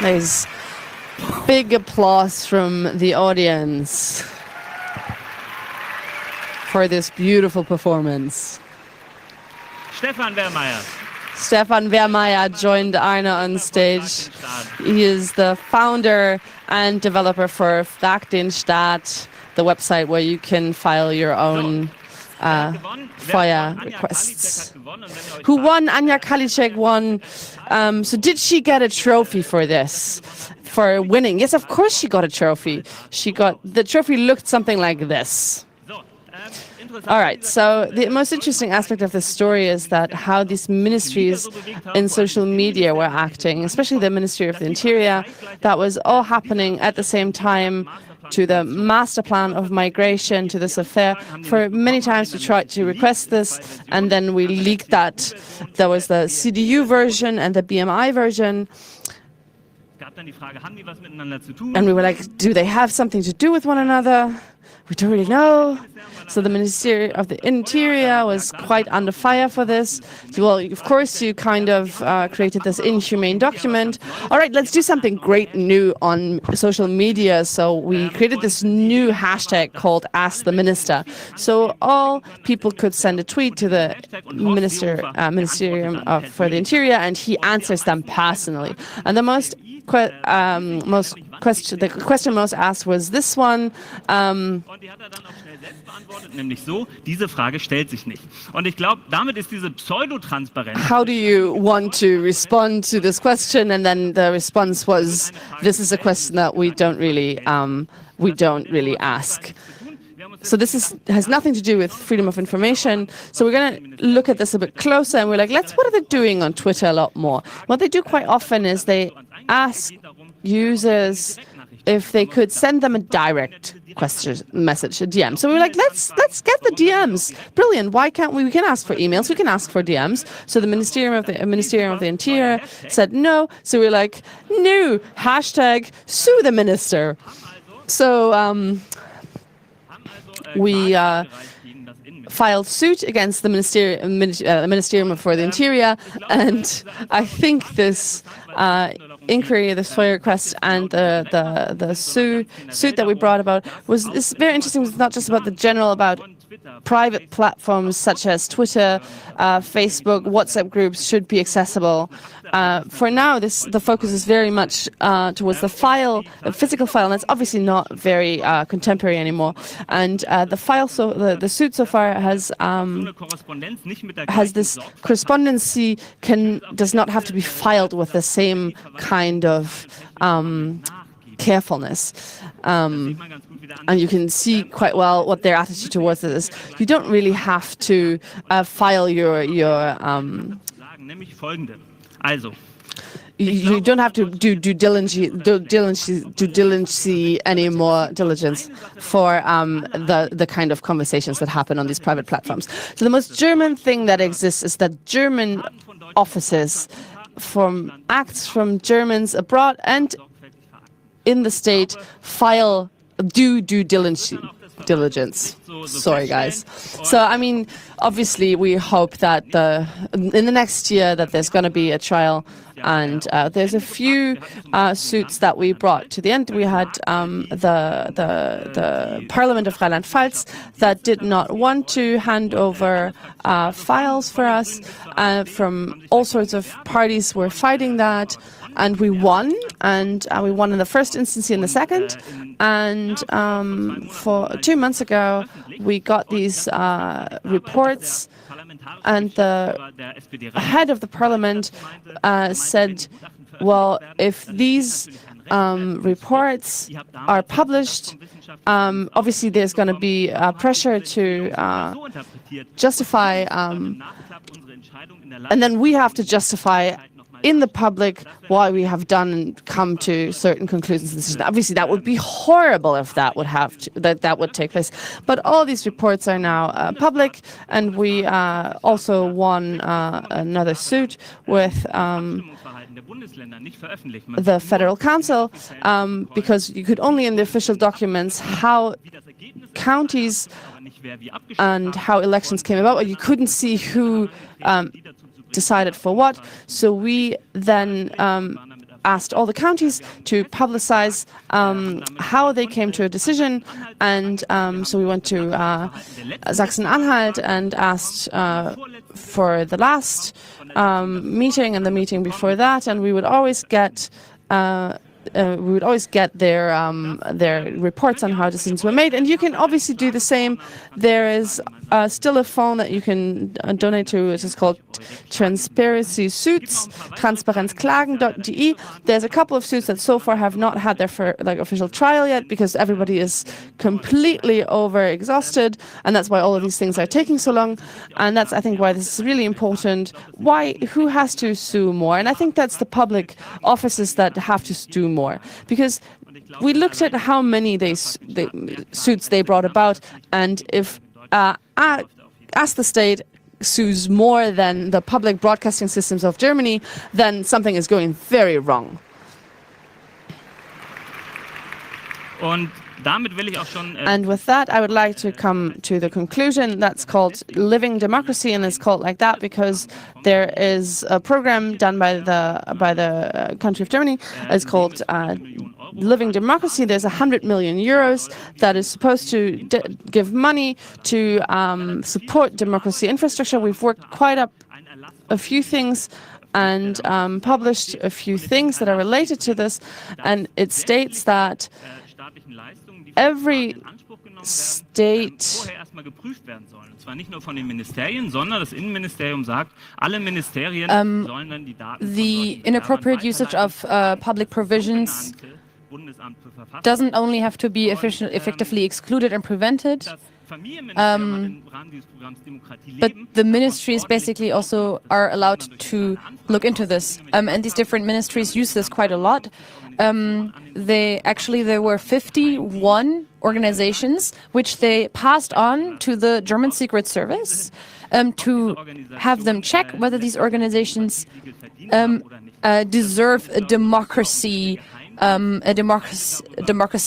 Nice. Big applause from the audience for this beautiful performance. Stefan Wehrmeier. Stefan Wehrmeier joined Arne on stage. He is the founder and developer for Frag den Staat, the website where you can file your own FOIA requests. Who won? Anja Kalicek won. So did she get a trophy for this? For winning? Yes, of course she got a trophy. The trophy looked something like this. All right, so the most interesting aspect of this story is that how these ministries in social media were acting, especially the Ministry of the Interior. That was all happening at the same time to the master plan of migration, to this affair. For many times we tried to request this, and then we leaked that. There was the CDU version and the BMI version. And we were like, do they have something to do with one another? We don't really know. So the Ministry of the Interior was quite under fire for this. Well, of course, you kind of created this inhumane document. All right, let's do something great new on social media. So we created this new hashtag called Ask the Minister. So all people could send a tweet to the Ministerium for the Interior, and he answers them personally. And the question most asked was this one. Nämlich so, diese Frage stellt sich nicht. Und ich glaube, damit ist diese Pseudotransparenz. How do you want to respond to this question? And then the response was, this is a question that we don't really ask. So this has nothing to do with freedom of information. So we're going to look at this a bit closer, and we're like, what are they doing on Twitter a lot more? What they do quite often is they ask users if they could send them a direct message, a DM. So we were like, let's get the DMs. Brilliant. Why can't we? We can ask for emails. We can ask for DMs. So the Ministerium of the Interior said no. So we were like, no, hashtag sue the minister. So we filed suit against the Ministerium for the Interior, and I think this inquiry, this FOIA request, and the suit that we brought about is very interesting. It's not just about the general, about private platforms such as Twitter, Facebook, WhatsApp groups should be accessible. For now, the focus is very much towards the physical file, and that's obviously not very contemporary anymore. And the suit so far has this correspondency does not have to be filed with the same kind of carefulness. And you can see quite well what their attitude towards it is. You don't really have to file your you don't have to do due diligence anymore for the kind of conversations that happen on these private platforms. So the most German thing that exists is that German offices from acts from Germans abroad and in the state do due diligence. Sorry, guys. So, I mean, obviously, we hope that in the next year that there's going to be a trial, and there's a few suits that we brought to the end. We had the Parliament of Rheinland-Pfalz that did not want to hand over files for us. From all sorts of parties were fighting that. And we won, and we won in the first instance and the second. And for 2 months ago, we got these reports, and the head of the parliament said, well, if these reports are published, obviously there's going to be pressure to justify, and then we have to justify in the public why we have done and come to certain conclusions. Obviously, that would be horrible if that would that would take place. But all these reports are now public, and we also won another suit with the Federal Council because you could only in the official documents how counties and how elections came about, but you couldn't see who decided for what. So we then asked all the counties to publicize how they came to a decision, and so we went to Sachsen-Anhalt and asked for the last meeting and the meeting before that, and we would always get their reports on how decisions were made. And you can obviously do the same. There is still a phone that you can donate to. It is called Transparency Suits, transparenzklagen.de. There's a couple of suits that so far have not had their official trial yet because everybody is completely over-exhausted, and that's why all of these things are taking so long. And that's, I think, why this is really important. Who has to sue more? And I think that's the public offices that have to sue more, because we looked at how many suits they brought about, and if as the state sues more than the public broadcasting systems of Germany, then something is going very wrong. And with that, I would like to come to the conclusion that's called Living Democracy, and it's called like that because there is a program done by the country of Germany. It's called Living Democracy. There's 100 million euros that is supposed to give money to support democracy infrastructure. We've worked quite up a few things and published a few things that are related to this, and it states that every state the inappropriate usage of public provisions doesn't only have to be effectively excluded and prevented, but the ministries basically also are allowed to look into this. And these different ministries use this quite a lot. There were 51 organizations which they passed on to the German Secret Service to have them check whether these organizations deserve a democracy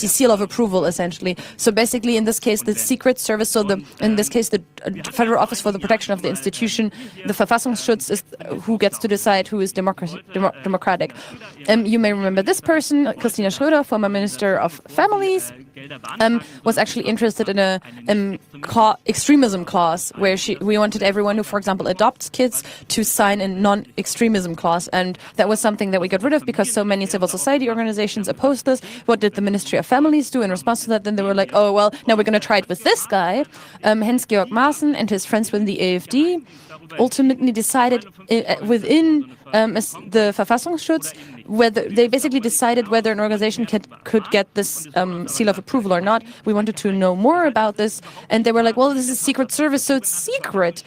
seal of approval, essentially. So basically, in this case, the Secret Service, in this case, the Federal Office for the Protection of the Institution, the Verfassungsschutz, is who gets to decide who is democratic. You may remember this person, Christina Schröder, former Minister of Families, was actually interested in a extremism clause where we wanted everyone who, for example, adopts kids to sign a non-extremism clause, and that was something that we got rid of because so many civil society organizations opposed this. What did the Ministry of Families do in response to that? Then they were like, oh, well, now we're going to try it with this guy. Hans-Georg Maaßen and his friends within the AfD ultimately decided within the Verfassungsschutz whether they basically decided whether an organization could get this seal of approval or not. We wanted to know more about this, and they were like, well, this is Secret Service, so it's secret.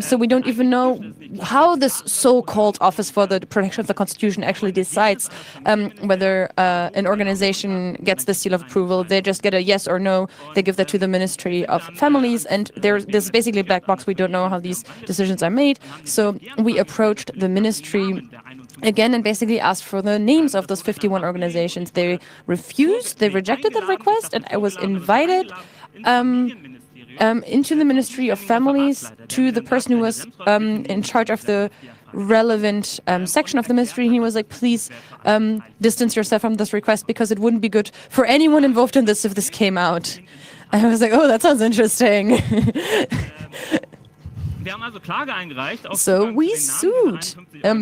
So we don't even know how this so-called Office for the Protection of the Constitution actually decides whether an organization gets the seal of approval. They just get a yes or no. They give that to the Ministry of Families, and there's basically a black box. We don't know how these decisions are made. So we approached the ministry again and basically asked for the names of those 51 organizations. They refused, they rejected that request, and I was invited into the Ministry of Families to the person who was in charge of the relevant section of the ministry. He was like, please distance yourself from this request because it wouldn't be good for anyone involved in this if this came out. And I was like, oh, that sounds interesting. So we sued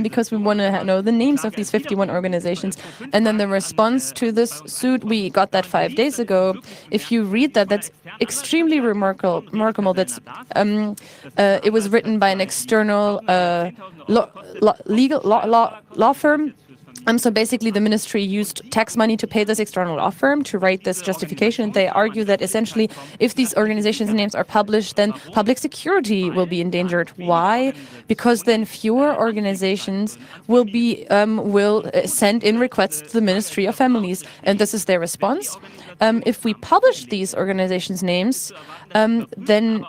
because we want to know the names of these 51 organizations. And then the response to this suit, we got that 5 days ago. If you read that, that's extremely remarkable. That's it was written by an external law firm. So basically, the ministry used tax money to pay this external law firm to write this justification. They argue that essentially, if these organizations' names are published, then public security will be endangered. Why? Because then fewer organizations will send in requests to the Ministry of Families, and this is their response. If we publish these organizations' names, then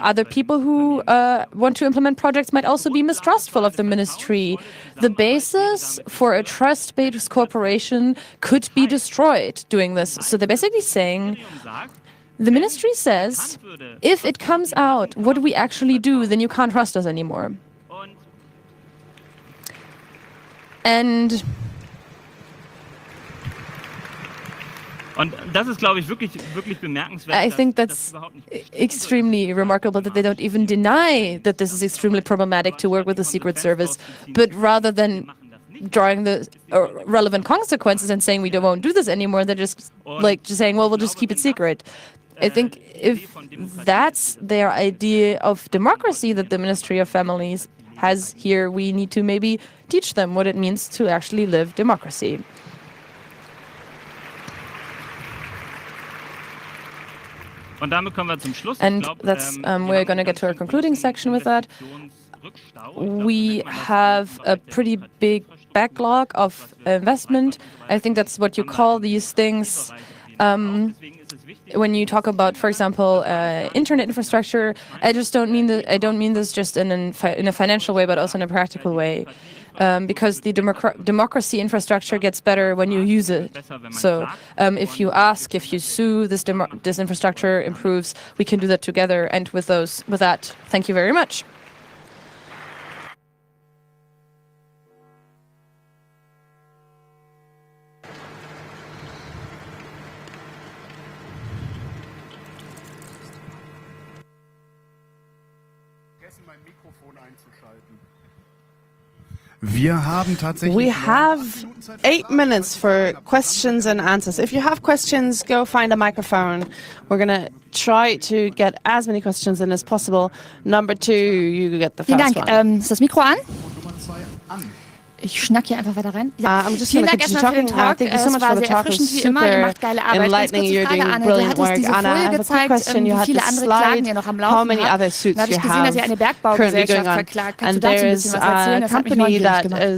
other people who want to implement projects might also be mistrustful of the ministry. The basis for a trust-based cooperation could be destroyed doing this. So they're basically saying, the ministry says, if it comes out what we actually do, then you can't trust us anymore. And I think that's extremely remarkable that they don't even deny that this is extremely problematic to work with the Secret Service, but rather than drawing the relevant consequences and saying we won't do this anymore, they're just saying, well, we'll just keep it secret. I think if that's their idea of democracy that the Ministry of Families has here, we need to maybe teach them what it means to actually live democracy. And that's we're going to get to our concluding section with that. We have a pretty big backlog of investment. I think that's what you call these things. When you talk about, for example, internet infrastructure, I don't mean this just in a financial way, but also in a practical way. Because the democracy infrastructure gets better when you use it. So if you ask, if you sue, this infrastructure improves. We can do that together. And with that, thank you very much. We have 8 minutes for questions and answers. If you have questions, go find a microphone. We're going to try to get as many questions in as possible. Number 2, you get the first one. Ist das Mikro an? Ich schnack hier einfach weiter rein. Ja. Vielen Dank erstmal für den Talk. Es war sehr erfrischend wie immer. Ihr macht geile Arbeit. Ganz kurze Frage, Anne. Du hattest diese Folie gezeigt, wie viele andere Klagen ihr noch am Laufen habt. Da habe ich gesehen, dass ihr eine Bergbaugesellschaft verklagt. Kannst du dazu ein bisschen was erzählen? Das hat mich neugierig gemacht.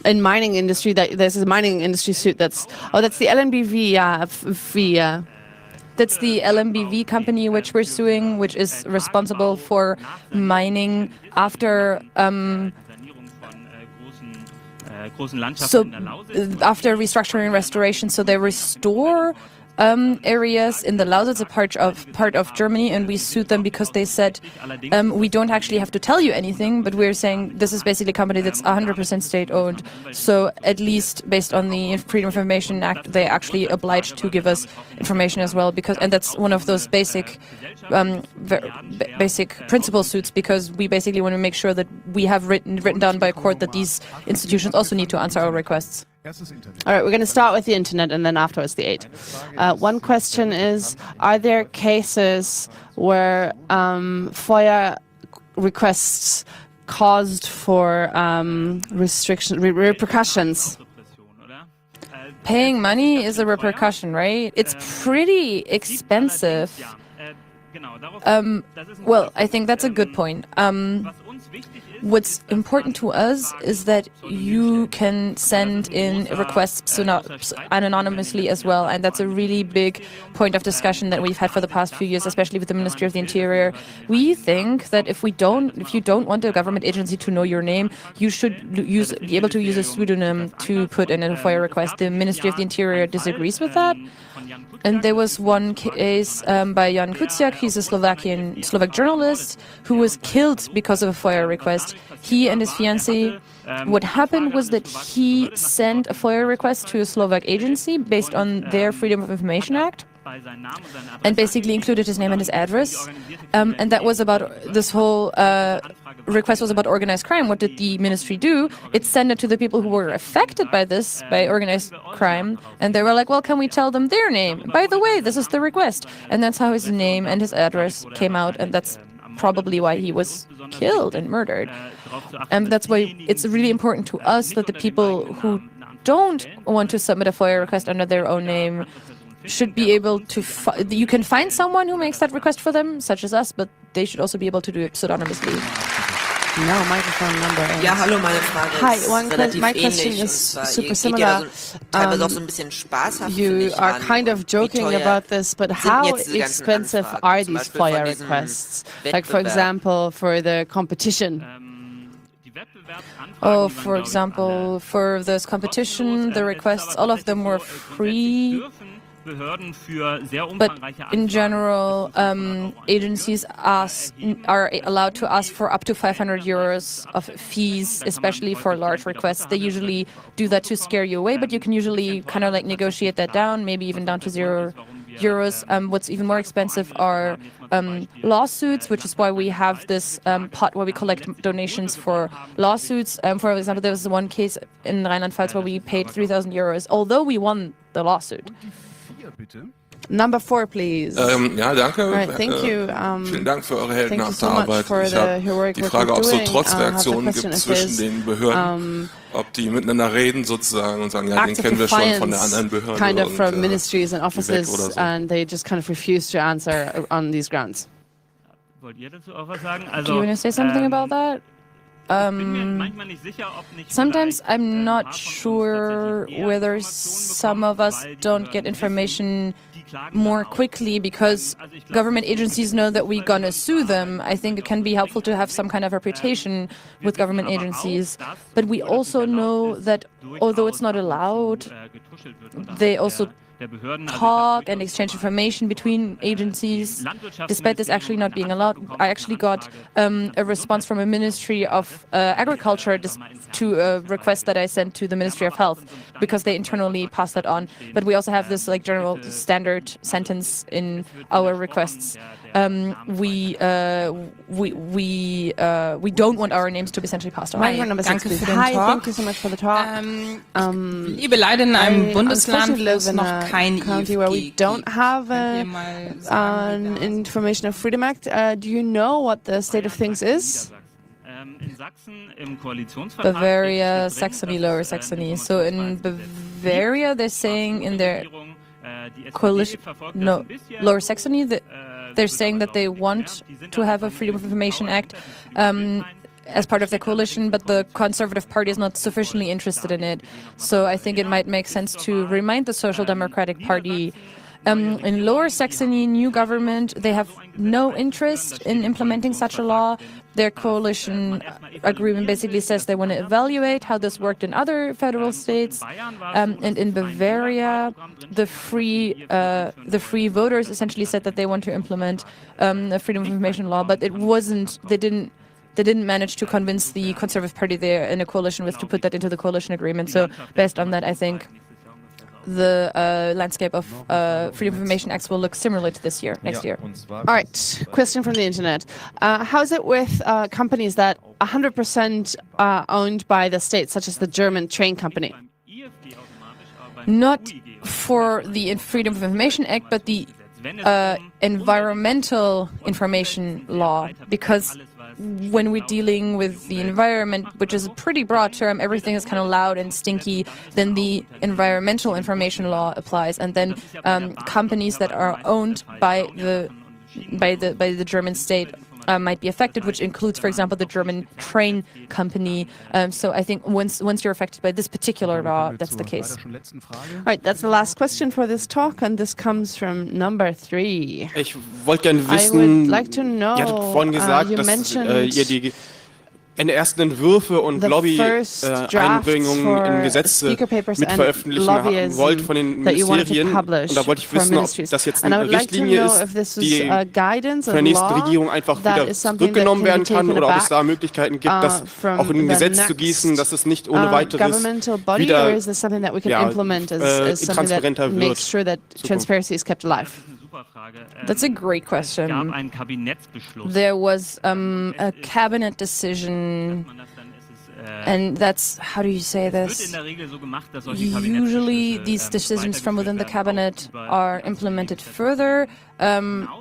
In mining industry, there's a mining industry suit that's the LNBV. That's the LMBV company which we're suing, which is responsible for mining after after restructuring and restoration. So they restore areas in the Lausitz, a part of Germany, and we sued them because they said we don't actually have to tell you anything, but we're saying this is basically a company that's 100% state-owned. So at least based on the Freedom of Information Act, they actually obliged to give us information as well, and that's one of those basic principle suits, because we basically want to make sure that we have written down by court that these institutions also need to answer our requests. All right, we're going to start with the internet and then afterwards the 8. One question is, are there cases where FOIA requests caused for repercussions? Paying money is a repercussion, right? It's pretty expensive. Well, I think that's a good point. What's important to us is that you can send in requests anonymously as well, and that's a really big point of discussion that we've had for the past few years, especially with the Ministry of the Interior. We think that if you don't want a government agency to know your name, you should be able to use a pseudonym to put in a FOIA request. The Ministry of the Interior disagrees with that. And there was one case by Jan Kuciak. He's a Slovak journalist who was killed because of a FOIA request. He and his fiancée, what happened was that he sent a FOIA request to a Slovak agency based on their Freedom of Information Act. and basically included his name and his address. And that was about, this whole request was about organized crime. What did the ministry do? It sent it to the people who were affected by this, by organized crime, and they were like, well, can we tell them their name? By the way, this is the request. And that's how his name and his address came out, and that's probably why he was killed and murdered. And that's why it's really important to us that the people who don't want to submit a FOIA request under their own name should be able to, you can find someone who makes that request for them, such as us, but they should also be able to do it pseudonymously. No, microphone number 8. Ja, hallo, meine Frage ist my question ähnlich. is Und super ihr similar. geht ja teilweise auch so ein bisschen spaßhaft, finde You ich, are ran. kind of joking Wie teuer about this, but sind how jetzt diese ganzen expensive Anfragen? are Zum these Beispiel von FOIA diesem requests? Like, for Wettbewerb. example, for the competition. Oh, for example, for this competition, the requests, all of them were free. But in general, agencies are allowed to ask for up to 500 euros of fees, especially for large requests. They usually do that to scare you away, but you can usually kind of like negotiate that down, maybe even down to €0. What's even more expensive are lawsuits, which is why we have this pot where we collect donations for lawsuits. For example, there was one case in Rheinland-Pfalz where we paid 3,000 euros, although we won the lawsuit. Number 4, please. Ja, danke. Right, thank you. Vielen Dank für eure Thank you heldenhafte so much Arbeit. for Ich the habe heroic die work Frage, you're ob es so doing. Trotzreaktionen The gibt question zwischen is, den Behörden, ob die miteinander reden sozusagen und sagen, ja, den active kennen wir schon von der defiance anderen Behörde kind of und, from ministries and oder offices, so. and they just kind of refuse to answer on these grounds. Wollt ihr dazu auch was sagen? Do you want to say something about that? Sometimes I'm not sure whether some of us don't get information more quickly because government agencies know that we're gonna sue them. I think it can be helpful to have some kind of reputation with government agencies, but we also know that although it's not allowed, they also talk and exchange information between agencies, despite this actually not being allowed. I actually got a response from a Ministry of Agriculture to a request that I sent to the Ministry of Health, because they internally passed that on. But we also have this like general standard sentence in our requests. We don't want our names to be essentially passed on. Danke für den Talk. Thank you so much for the talk. Liebe leider in einem Bundesland, wo es noch kein county where we don't have an Information of Freedom Act. Do you know what the state of things is? Bavaria, Saxony, Lower Saxony. So in Bavaria, they're saying in their coalition, no, Lower Saxony, they're saying that they want to have a Freedom of Information Act as part of their coalition, but the Conservative Party is not sufficiently interested in it. So I think it might make sense to remind the Social Democratic Party. In Lower Saxony, new government, they have no interest in implementing such a law. Their coalition agreement basically says they want to evaluate how this worked in other federal states. And in Bavaria, the free voters essentially said that they want to implement a freedom of information law, but it wasn't. They didn't manage to convince the Conservative Party they're in a coalition with to put that into the coalition agreement. So based on that, I think the landscape of Freedom of Information Acts will look similar to this year, next year. All right, question from the internet. How is it with companies that 100% are owned by the state, such as the German train company? Not for the Freedom of Information Act, but the environmental information law, because when we're dealing with the environment, which is a pretty broad term, everything is kind of loud and stinky, then the environmental information law applies, and then companies that are owned by the German state might be affected, which includes, for example, the German train company. So I think once you're affected by this particular law, that's the case. All right, that's the last question for this talk, and this comes from number 3. Ich wollte gerne I wissen, would like to know, ihr hattet vorhin gesagt, you dass mentioned ihr die ersten Entwürfe und Lobby-Einbringungen in Gesetze mitveröffentlichen haben wollt von den Ministerien. Und da wollte ich wissen, ob das jetzt eine Richtlinie ist, die von der nächsten Regierung einfach wieder zurückgenommen werden kann oder ob es da Möglichkeiten gibt, das auch in ein Gesetz zu gießen, dass es nicht ohne weiteres wieder intransparenter wird. That's a great question. There was a cabinet decision, and that's, how do you say this? Usually these decisions from within the cabinet are implemented further,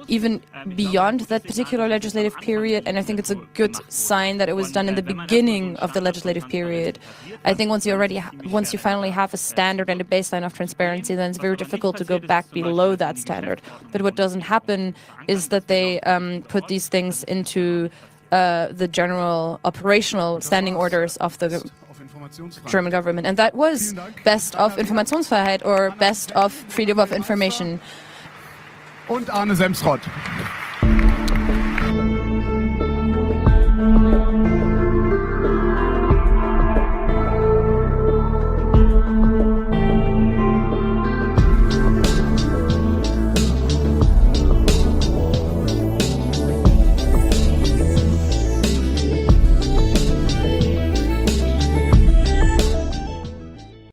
even beyond that particular legislative period, and I think it's a good sign that it was done in the beginning of the legislative period. I think once you finally have a standard and a baseline of transparency, then it's very difficult to go back below that standard. But what doesn't happen is that they put these things into the general operational standing orders of the German government, and that was best of Informationsfreiheit or best of freedom of information. Und Arne Semsrott.